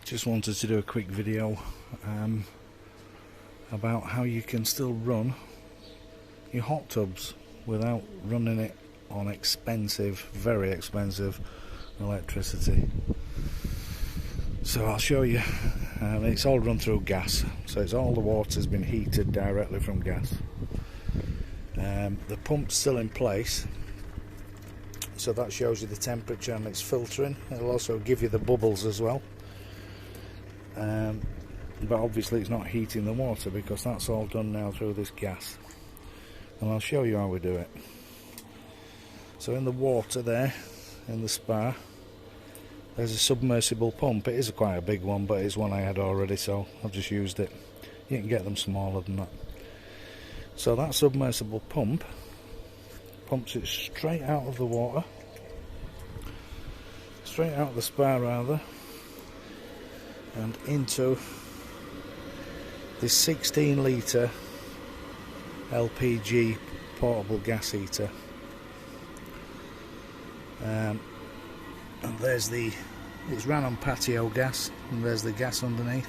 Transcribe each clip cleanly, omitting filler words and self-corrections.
Just wanted to do a quick video about how you can still run your hot tubs without running it on expensive, very expensive electricity. So I'll show you. It's all run through gas, so it's all the water's been heated directly from gas. The pump's still in place, so that shows you the temperature and it's filtering. It'll also give you the bubbles as well. But obviously it's not heating the water because that's all done now through this gas. And I'll show you how we do it. So in the water there, in the spa, there's a submersible pump. It is quite a big one, but it's one I had already, so I've just used it. You can get them smaller than that. So that submersible pump pumps it straight out of the water, straight out of the spa rather, and into this 16 litre LPG portable gas heater. And there's it's ran on patio gas, and there's the gas underneath.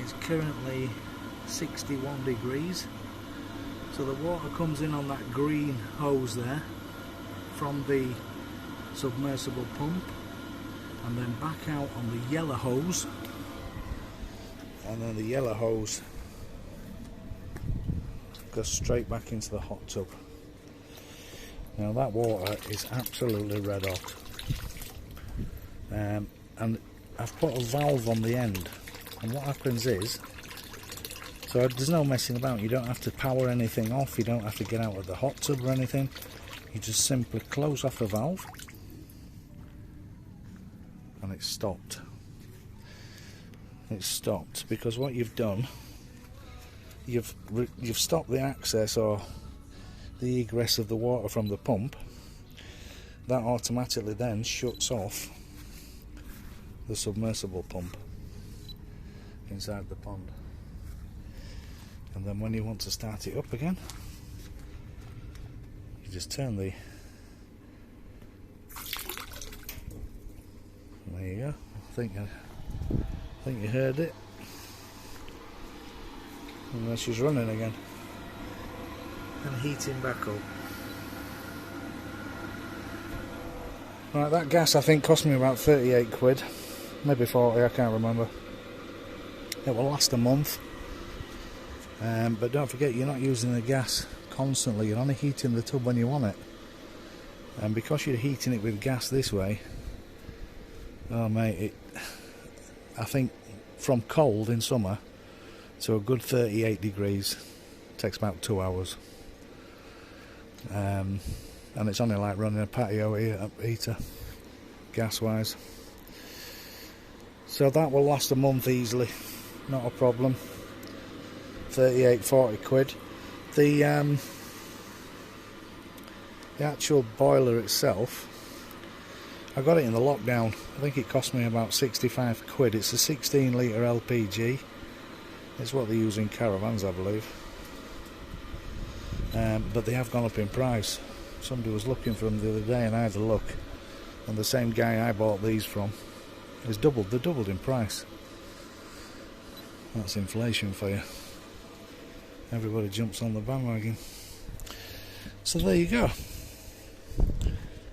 It's currently 61 degrees, so the water comes in on that green hose there from the submersible pump, and then back out on the yellow hose, and then the yellow hose goes straight back into the hot tub. Now that water is absolutely red hot, and I've put a valve on the end, and what happens is, so there's no messing about. You don't have to power anything off, you don't have to get out of the hot tub or anything. You just simply close off the valve and it's stopped. It's stopped because what you've done, you've stopped the access or the egress of the water from the pump. That automatically then shuts off the submersible pump inside the pond. And then when you want to start it up again, you just turn the... There you go. I think you heard it. And then she's running again and heating back up. Right, that gas I think cost me about 38 quid, maybe 40, I can't remember. It will last a month, but don't forget you're not using the gas constantly, you're only heating the tub when you want it. And because you're heating it with gas this way, oh mate, I think from cold in summer to a good 38 degrees takes about 2 hours. And it's only like running a patio heater, gas wise. So that will last a month easily, not a problem. 38-40 quid. The actual boiler itself, I got it in the lockdown. I think it cost me about 65 quid. It's a 16 litre LPG. It's what they use in caravans, I believe. But they have gone up in price. Somebody was looking for them the other day and I had a look, and the same guy I bought these from is doubled. They're doubled in price. That's inflation for you. Everybody jumps on the bandwagon. So there you go.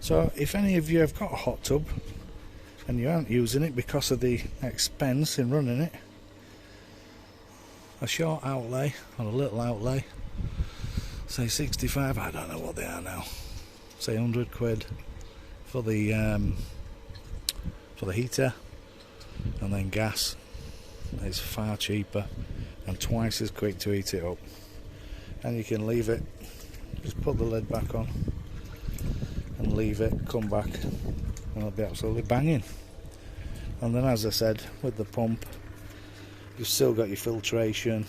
So if any of you have got a hot tub and you aren't using it because of the expense in running it, a short outlay or a little outlay, say 65, I don't know what they are now, say 100 quid for the heater, and then gas is far cheaper and twice as quick to heat it up. And you can leave it, just put the lid back on and leave it, come back, and it'll be absolutely banging. And then, as I said, with the pump, you've still got your filtration,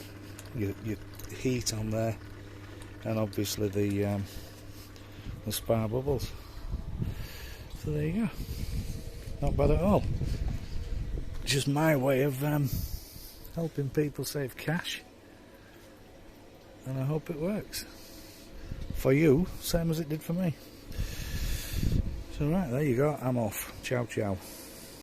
your heat on there, and obviously the spa bubbles. So there you go. Not bad at all. Just my way of helping people save cash, and I hope it works for you, same as it did for me. So right, there you go, I'm off. Ciao ciao.